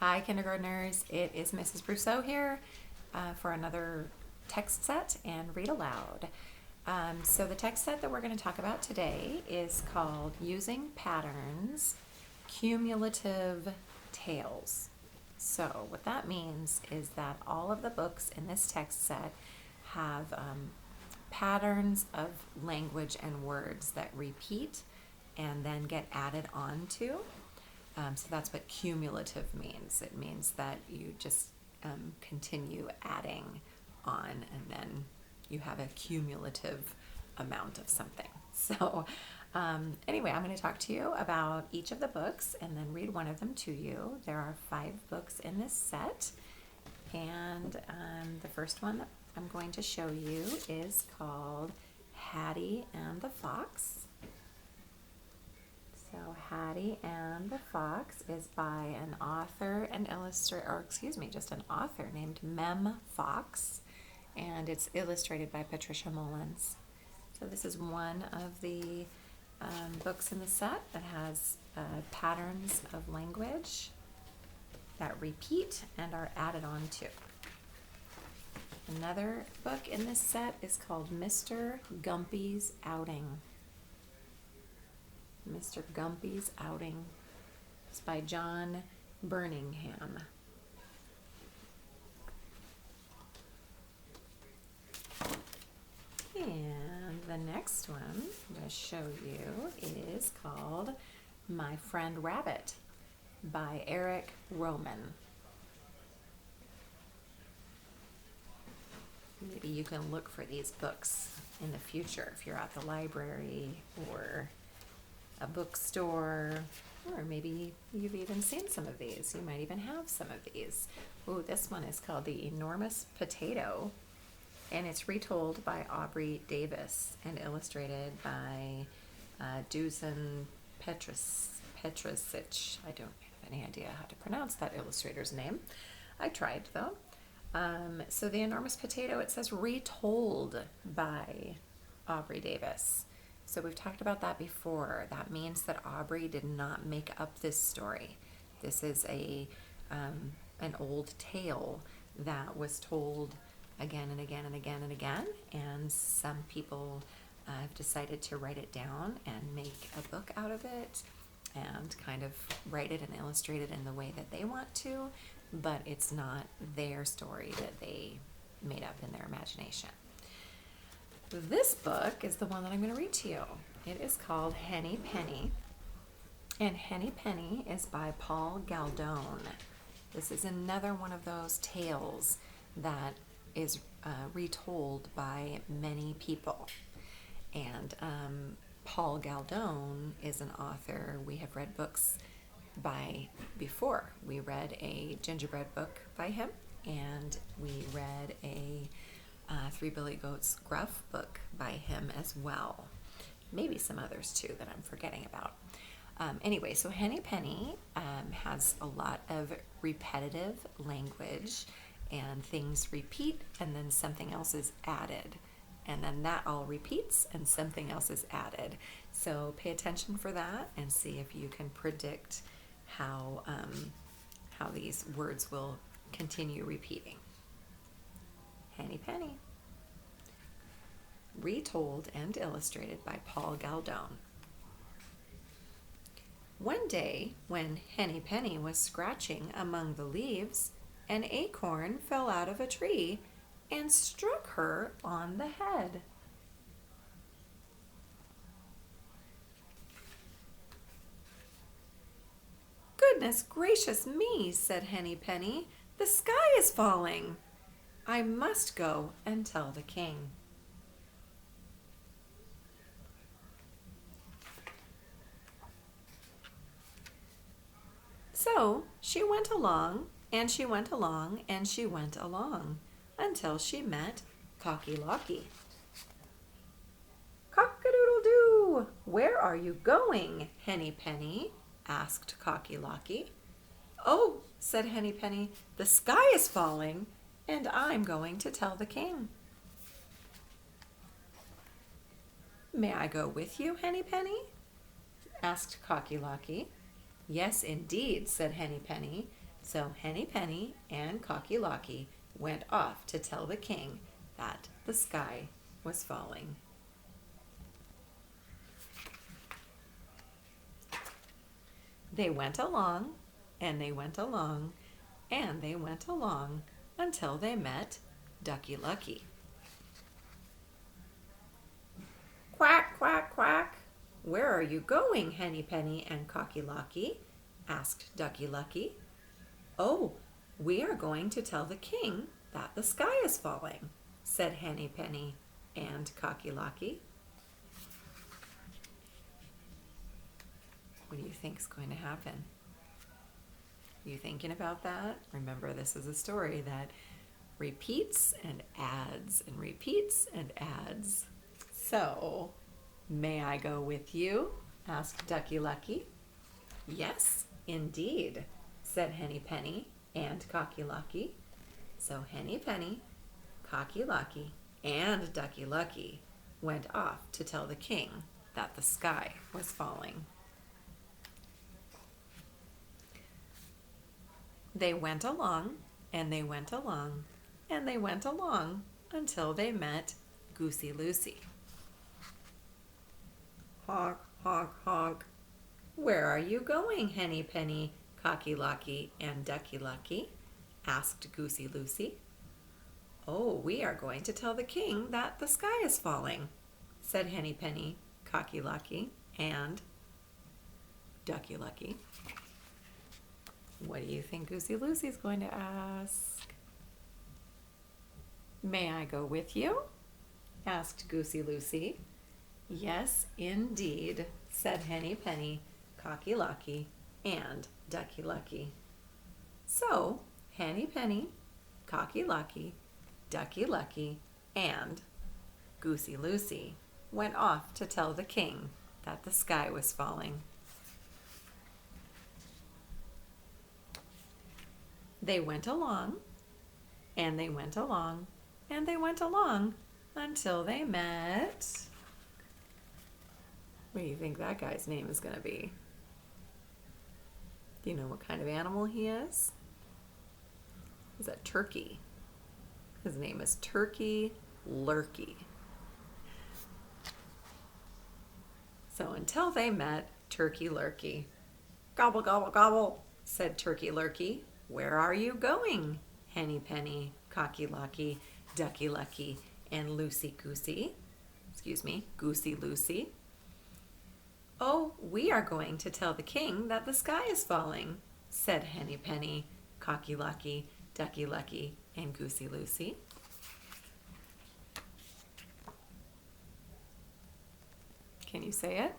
Hi, kindergartners. It is Mrs. Brousseau here for another text set and read aloud. So the text set that we're going to talk about today is called Using Patterns, Cumulative Tales. So what that means is that all of the books in this text set have patterns of language and words that repeat and then get added onto. So that's what cumulative means. It means that you just continue adding on, and then you have a cumulative amount of something. So anyway, I'm going to talk to you about each of the books and then read one of them to you. There are 5 books in this set, and the first one that I'm going to show you is called Hattie and the Fox. So Hattie and the Fox is by an author and illustrator, or excuse me, just an author named Mem Fox, and it's illustrated by Patricia Mullins. So this is one of the books in the set that has patterns of language that repeat and are added on to. Another book in this set is called Mr. Gumpy's Outing. Mr. Gumpy's Outing. It's by John Birmingham. And the next one I'm going to show you is called My Friend Rabbit by Eric Roman. Maybe you can look for these books in the future if you're at the library or a bookstore, or maybe you've even seen some of these. You might even have some of these. Ooh, this one is called The Enormous Potato, and it's retold by Aubrey Davis and illustrated by Dusan Petrasic. I don't have any idea how to pronounce that illustrator's name. I tried though. So The Enormous Potato, it says retold by Aubrey Davis. So we've talked about that before. That means that Aubrey did not make up this story. This is an old tale that was told again and again and again and again, and some people have decided to write it down and make a book out of it and kind of write it and illustrate it in the way that they want to, but it's not their story that they made up in their imagination. This book is the one that I'm going to read to you. It is called Henny Penny, and Henny Penny is by Paul Galdone. This is another one of those tales that is retold by many people. And Paul Galdone is an author we have read books by before. We read a gingerbread book by him, and we read a Three Billy Goats Gruff book by him as well. Maybe some others too that I'm forgetting about. Anyway, so Henny Penny has a lot of repetitive language, and things repeat and then something else is added. And then that all repeats and something else is added. So pay attention for that and see if you can predict how these words will continue repeating. Henny Penny. Retold and illustrated by Paul Galdone. One day, when Henny Penny was scratching among the leaves, an acorn fell out of a tree and struck her on the head. "Goodness gracious me," said Henny Penny, "the sky is falling. I must go and tell the king." So she went along, and she went along, and she went along, until she met Cocky Locky. "Cock-a-doodle-doo! Where are you going, Henny Penny?" asked Cocky Locky. "Oh," said Henny Penny, "the sky is falling, and I'm going to tell the king." "May I go with you, Henny Penny?" asked Cocky Locky. "Yes, indeed," said Henny Penny, So Henny Penny and Cocky Locky went off to tell the king that the sky was falling. They went along, and they went along, and they went along until they met Ducky Lucky. Quack, quack, quack. Where are you going, Henny Penny and Cocky Locky? Asked Ducky Lucky. Oh, we are going to tell the king that the sky is falling, said Henny Penny and Cocky Locky. What do you think is going to happen? You thinking about that? Remember, this is a story that repeats and adds and repeats and adds. So, may I go with you? Asked Ducky Lucky. Yes, indeed, said Henny Penny and Cocky Locky. So Henny Penny, Cocky Locky, and Ducky Lucky went off to tell the king that the sky was falling. They went along, and they went along, and they went along until they met Goosey Lucy. Honk, honk, honk. Where are you going, Henny Penny, Cocky Locky, and Ducky Lucky? Asked Goosey Lucy. Oh, we are going to tell the king that the sky is falling, said Henny Penny, Cocky Locky, and Ducky Lucky. What do you think Goosey Lucy's going to ask? May I go with you? Asked Goosey Lucy. Yes, indeed, said Henny Penny, Cocky Locky, and Ducky Lucky. So, Henny Penny, Cocky Locky, Ducky Lucky, and Goosey Lucy went off to tell the king that the sky was falling. They went along, and they went along, and they went along until they met... What do you think that guy's name is going to be? Do you know what kind of animal he is? He's a turkey. His name is Turkey Lurkey. So until they met Turkey Lurkey. Gobble, gobble, gobble, said Turkey Lurkey. Where are you going, Henny Penny, Cocky Locky, Ducky Lucky, and Goosey Lucy? Oh, we are going to tell the king that the sky is falling, said Henny Penny, Cocky Locky, Ducky Lucky, and Goosey Lucy. Can you say it?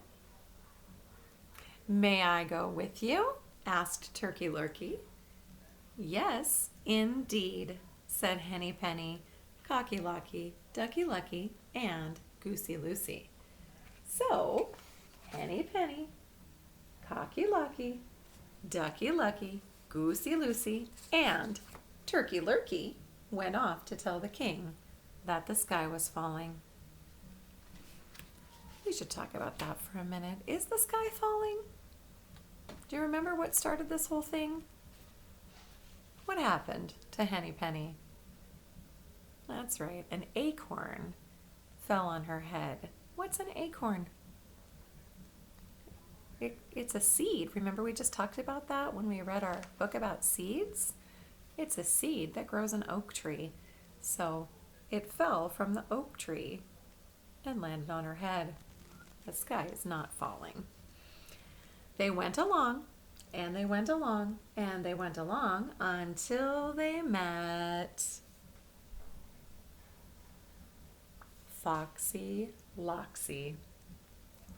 May I go with you? Asked Turkey Lurkey. Yes, indeed, said Henny Penny, Cocky Locky, Ducky Lucky, and Goosey Lucy. So, Henny Penny, Cocky Locky, Ducky Lucky, Goosey Lucy, and Turkey Lurkey went off to tell the king that the sky was falling. We should talk about that for a minute. Is the sky falling? Do you remember what started this whole thing? What happened to Henny Penny? That's right, an acorn fell on her head. What's an acorn? It's a seed. Remember we just talked about that when we read our book about seeds? It's a seed that grows an oak tree. So it fell from the oak tree and landed on her head. The sky is not falling. They went along, and they went along, and they went along until they met Foxy Loxy.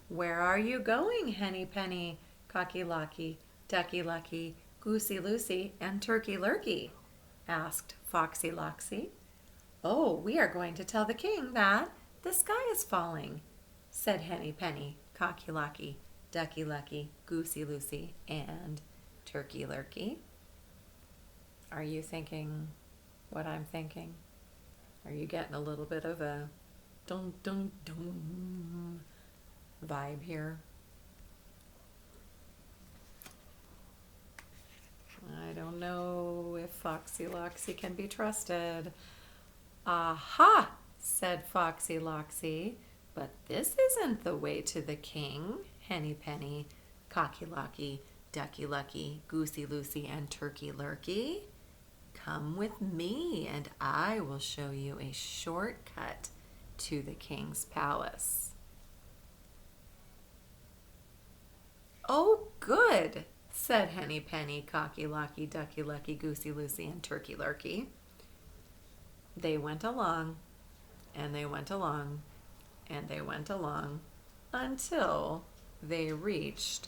Where are you going, Henny Penny, Cocky Locky, Ducky Lucky, Goosey Lucy, and Turkey Lurkey? Asked Foxy Loxy. Oh, we are going to tell the king that the sky is falling, said Henny Penny, Cocky Locky, Ducky Lucky, Goosey Lucy, and Turkey Lurkey. Are you thinking what I'm thinking? Are you getting a little bit of a dun dun dun vibe here? I don't don't know if Foxy Loxy can be trusted. Aha, said Foxy Loxy, but this isn't the way to the king. Henny Penny, Cocky Locky, Ducky Lucky, Goosey Lucy, and Turkey Lurkey. Come with me, and I will show you a shortcut to the king's palace. Oh, good, said Henny Penny, Cocky Locky, Ducky Lucky, Goosey Lucy, and Turkey Lurkey. They went along, and they went along, and they went along until they reached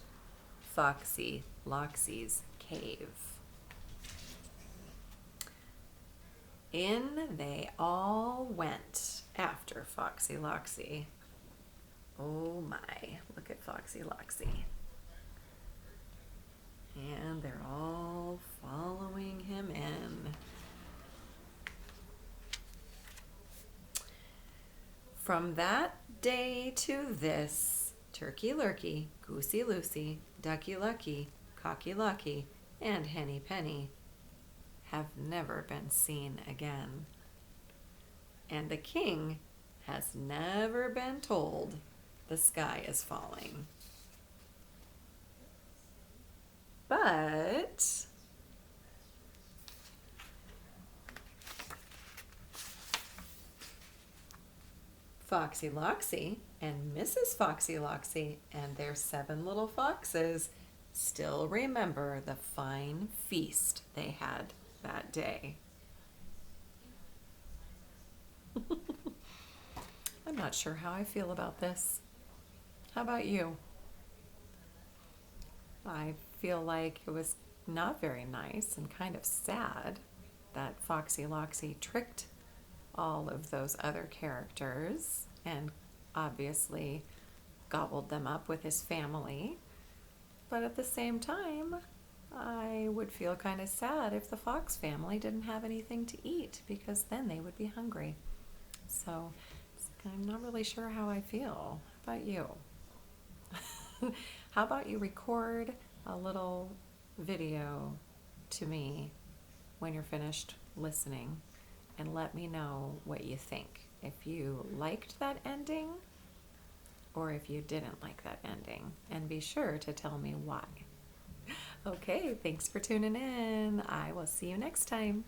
Foxy Loxy's cave. In they all went after Foxy Loxy. Oh my, look at Foxy Loxy. And they're all following him in. From that day to this, Turkey Lurkey, Goosey Lucy, Ducky Lucky, Cocky Lucky, and Henny Penny have never been seen again. And the king has never been told the sky is falling. But Foxy Loxy and Mrs. Foxy Loxy and their 7 little foxes still remember the fine feast they had that day. I'm not sure how I feel about this. How about you? I feel like it was not very nice and kind of sad that Foxy Loxy tricked all of those other characters and obviously gobbled them up with his family. But at the same time, I would feel kind of sad if the fox family didn't have anything to eat, because then they would be hungry. So I'm not really sure how I feel. How about you? How about you record a little video to me when you're finished listening and let me know what you think. If you liked that ending or if you didn't like that ending, and be sure to tell me why. Okay, thanks for tuning in. I will see you next time.